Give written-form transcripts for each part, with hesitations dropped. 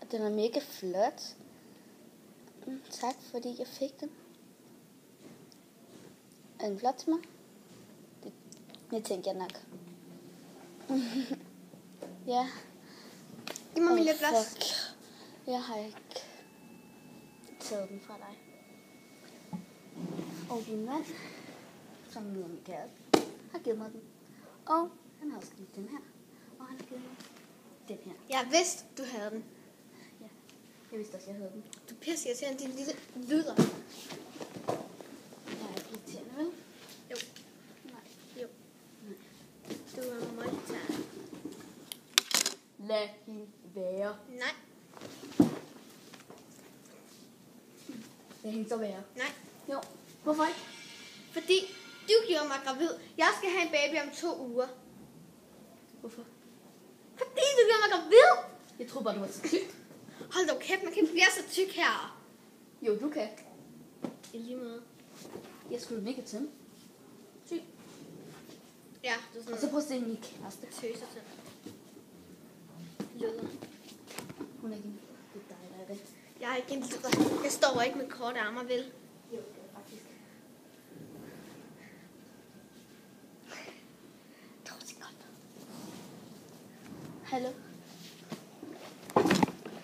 Og den er mega flot. Tak, fordi jeg fik den. Er den flot til mig? Det tænker jeg nok. Ja. Giv mig min lidt plads. Jeg har ikke taget den fra dig. Og din mand, som nu er min kæreste, har givet mig den. Og han har også givet den her. Og han har givet mig den her. Jeg vidste, du havde den. Ja, jeg vidste også, jeg havde den. Du pisser til en din lille lyder. Jeg er ikke irriterende, vel? Jo. Nej. Jo. Du er multitask. Lad hende være. Nej. Lad hende så være. Nej. Jo. Hvorfor ikke? Fordi du gjorde mig gravid. Jeg skal have en baby om 2 uger. Hvorfor? Fordi du gjorde mig gravid. Jeg troede bare, du var så tyk. Hold da kæft, man kan ikke blive så tyk her. Jo, du kan. I lige måde. Jeg skulle mega tynd. Syg. Ja, det er sådan Og så prøv at se min kæreste. tøser til. Lyder. Hun er ikke en... Det er dig, der er det. Jeg er ikke en lyder. Jeg står ikke med korte arme, vel? Jo, det er faktisk. Hallo?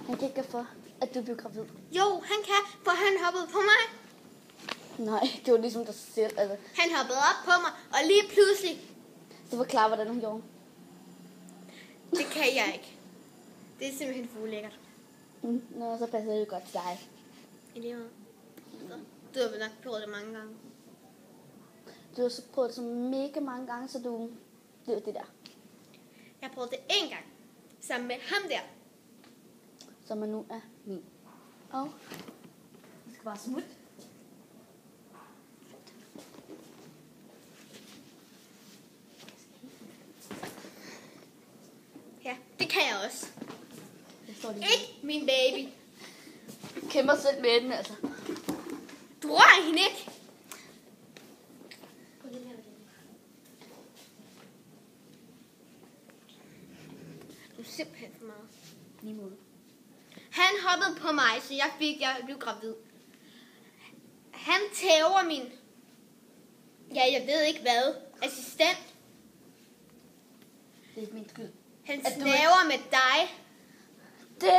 Han kan ikke for, at du blev gravid. Jo, han kan, for han hoppede på mig. Nej, det var ligesom dig selv. Altså. Han hoppede op på mig, og lige pludselig... Så forklar, hvordan hun gjorde. Det kan jeg ikke. Det er simpelthen for ulækkert. Nå, så passer det godt til dig. I lige måde. Du har vel nok prøvet det mange gange. Du har så prøvet det så mega mange gange, så du... Det var det der. Jeg har prøvet det 1 gang. Sammen med ham der. Som man nu er min. Og... Det skal bare smutte. Ja, det kan jeg også. Det står lige. Ikke min baby. Jeg kæmper selv med den, altså. Du rører hende ikke. Du er simpelthen for meget. Lige måde. Han hoppede på mig, så jeg blev gravid. Han tæver min... Ja, jeg ved ikke hvad. Assistent. Det er min skyld. Han At du snaver med dig. Det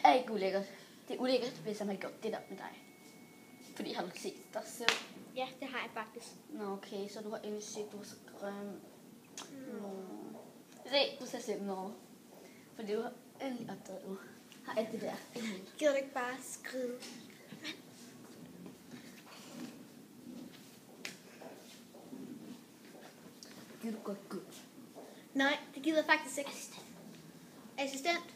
er ikke ulækkert. Det er ulækkert, hvis han har gjort det der med dig. Fordi har du set dig selv? Ja, det har jeg faktisk. Nå, okay, så du har endelig set, du er så grøn. Se, du ser selv noget. Fordi du har endelig opdaget, du har alt det der. Gider du ikke bare skride? Gider du godt gå? Nej, det gider jeg faktisk ikke. Assistent.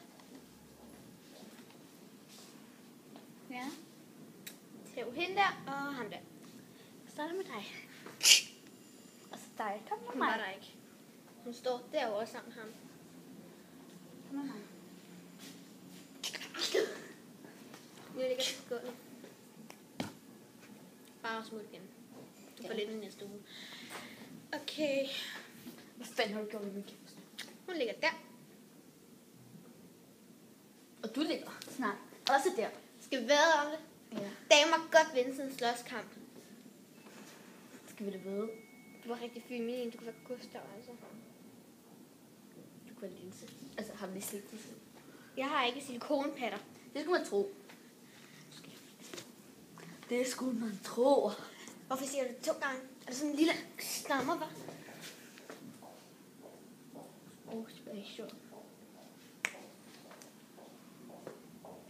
Ja. Tæv hende der, og ham der. Så starter med dig. Og så dig. Kom med Hun mig. var der ikke. Hun står derovre sammen med ham. Kom med mig. Nu ligger jeg på gulvet. Bare smut igen. Du får lidt i næste uge. Okay. Hvad fanden har du gjort med min kæmpe? Hun ligger der. Og du ligger snart. Også der. Skal vi væde om det? Ja. Damer godt vinde sådan en slåskamp. Skal vi det vide? Du var rigtig feminin. Du kunne være Gustav, altså. Du kunne være linse. Altså, har vi lige set det? Jeg har ikke silikonpatter. Det skulle man tro. Det skulle man tro. Hvorfor siger du det 2 gange? Er det sådan en lille stammer, hva'? Special.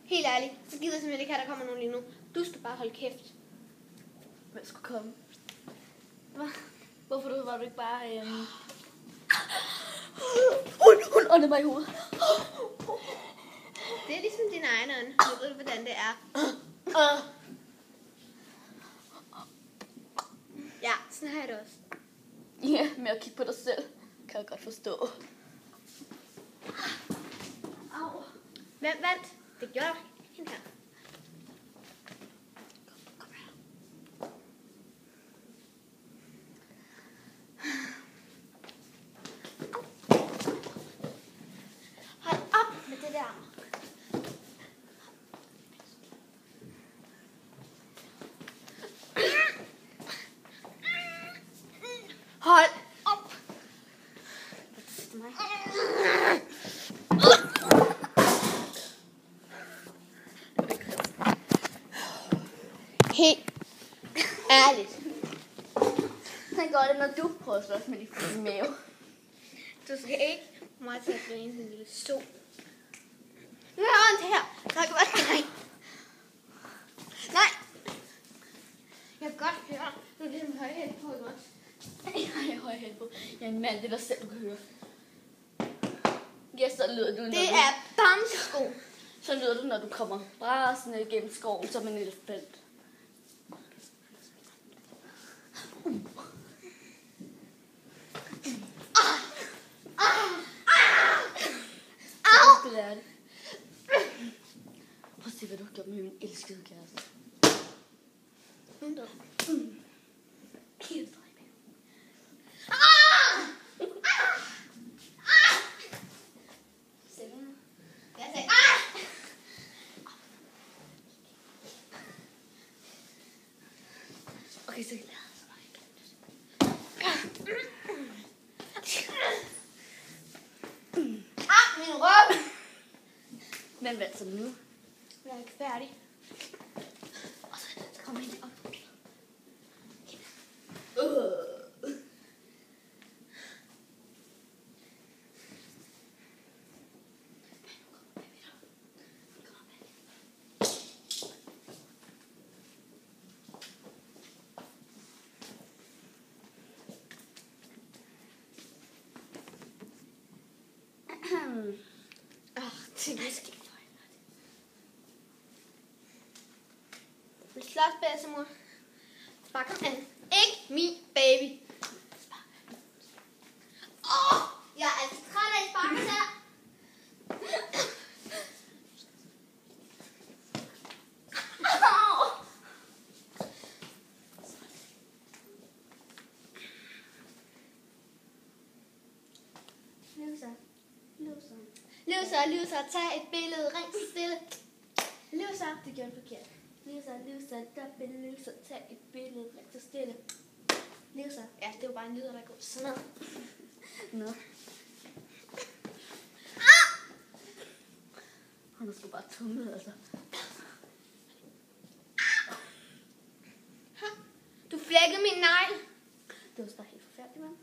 Helt ærligt, så gider jeg simpelthen ikke have, at der kommer nogen lige nu. Du skal bare holde kæft. Hvem skulle komme? Hvad? Hvorfor var du ikke bare... Hun åndede mig i hovedet. Det er ligesom din egen ånd. Nu ved du, hvordan det er. Ja, sådan har jeg det også. Ja, med at kigge på dig selv, kan jeg godt forstå. Au. Hvem vandt? Det gjorde hende her. Kom her. Hold op med det der. er det, når du prøver at slås med din mave? Du skal ikke mig til at blive en lille sol. Nu har jeg ondt her. Nej. Nej. Jeg kan godt høre. Du er ligesom højhæld på, ikke også? Jeg er højhæld på. Jeg er en mand, det er dig selv, du kan høre. Ja, så lyder du, når Det er bamsesko. Så lyder du, når du kommer brasende igennem skoven som en elefant. Au! Lære det. Prøv at se, hvad du har gjort med min elskede kæreste. Hun død. Helt dig med. Jeg sagde, Okay, så lad os. min røv. Men hvad så nu? Jeg er ikke færdig. Og så kommer jeg op. Typisk. Vi slås, bedsemor. Spark ham an. Ikke min baby. Jeg er altså træt af at sparke her. Løser, tag et billede, ring stille. Løser. Det gjorde forkert. Løser, løser, tag et billede, ring så stille. Løser. Ja, det var bare en lyd, der går sådan noget. Nå. Han er sgu bare tumlet, altså. Du flækkede min negl. Det var bare helt forfærdeligt, mand.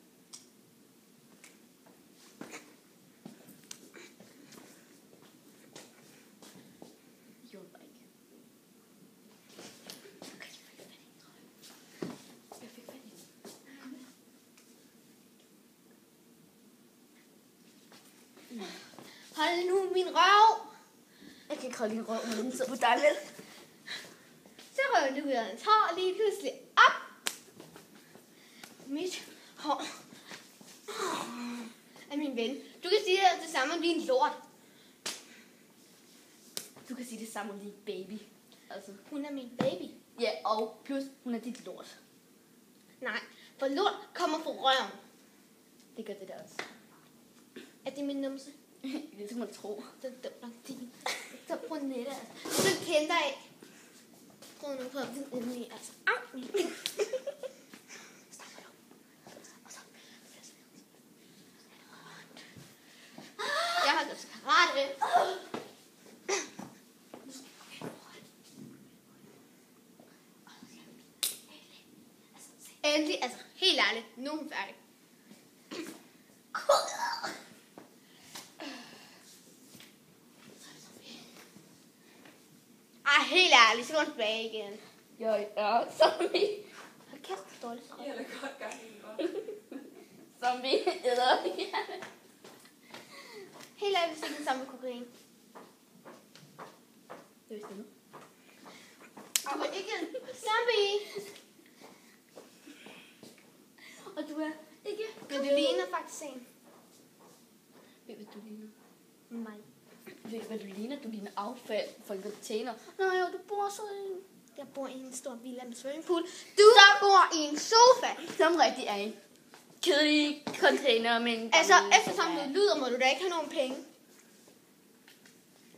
Hold nu min røv. Jeg kan ikke holde din røv, når den sidder på dig, vel? Så røver du hans hår lige pludselig op. Mit hår. Af min ven. Du kan sige det samme om din lort. Du kan sige det samme om din baby. Altså. Hun er min baby. Ja, og plus hun er dit lort. Nej, for lort kommer fra røven. Det gør det der også. Er det min numse? Det skal man tro. Den dømmer din. Så brunette, altså. Så kender jeg. Prøv nu på at vide endelig, altså. Au, min ting. Jeg har gået til karate. Endelig, altså helt ærligt, nu er hun færdig. Ej, helt ærligt, så går hun tilbage igen. Ja, zombie. Hold kæft, hvor dårligt. Jeg er godt gang i godt. Zombie, eller Helt ærligt, hvis ikke den samme kokain. Det vidste jeg nu. Du er ikke en zombie. Og du er ikke... Men det ligner faktisk en. Ved hvad du ligner? Mig. Ved hvad du ligner? Du ligner affald fra en container. Nej, du bor så i en... Jeg bor i en stor villa med swimmingpool. Du bor i en sofa. Som rigtig er en kedelig container med en... Altså, eftersom du lyder, må du da ikke have nogen penge.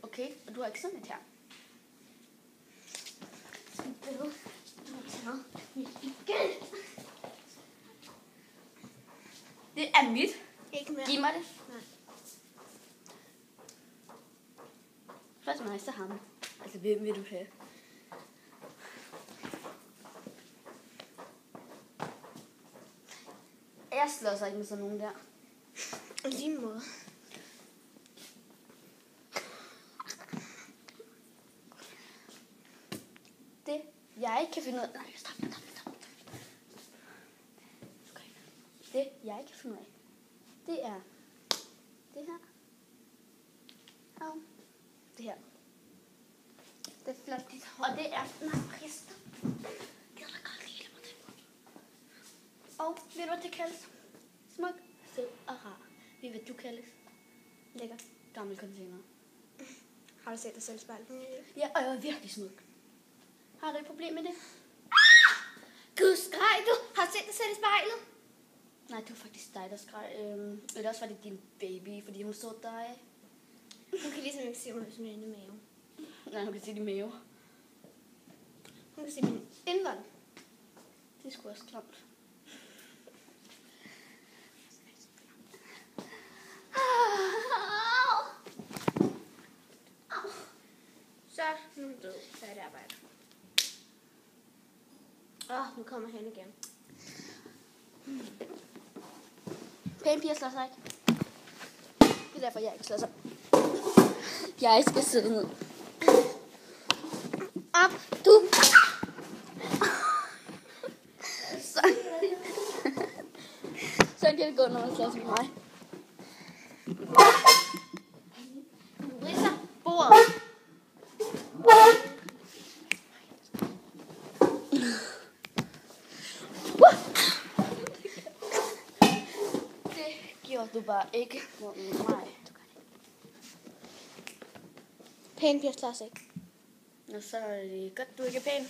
Okay, og du har ikke sådan et her. Det er mit. Ikke mere. Giv mig det. Nej. Først mig, så ham. Altså, hvem vil du have? slår sig ikke med sådan nogen der. I lige måde. Det, jeg ikke kan finde ud af... Nej, stop. Okay. Det, jeg ikke kan finde ud af, det er det her. Og det her. Det er flot, dit hår. Og det er... Nej, Christa. Gider du godt lide mig til? Og ved du, hvad det kaldes? Smuk, fed og rar. Ved du, hvad du kaldes? Lækker. Gammel container. Har du set dig selv i spejlet? Ja, og jeg er virkelig smuk. Har du et problem med det? Gud, skreg du? Har du set dig selv i spejlet? Nej, det var faktisk dig, der skreg. Eller også var det din baby, fordi hun så dig. Hun kan ligesom ikke se, om hun er inde i maven. Nej, hun kan se din mave. Hun kan se min indvold. Det er sgu også klamt. Så nu er hun død. Færdig arbejde. Nu kommer han igen. Pæne piger slår sig ikke. Det er derfor, jeg ikke slår sig. Jeg skal sidde ned. Op, du. Sådan kan det gå, når man slår sig med mig. Du ridser bordet. Det gjorde du bare ikke mod mig. Pæne piger slår sig ikke. Og så er det godt, du ikke er pæn.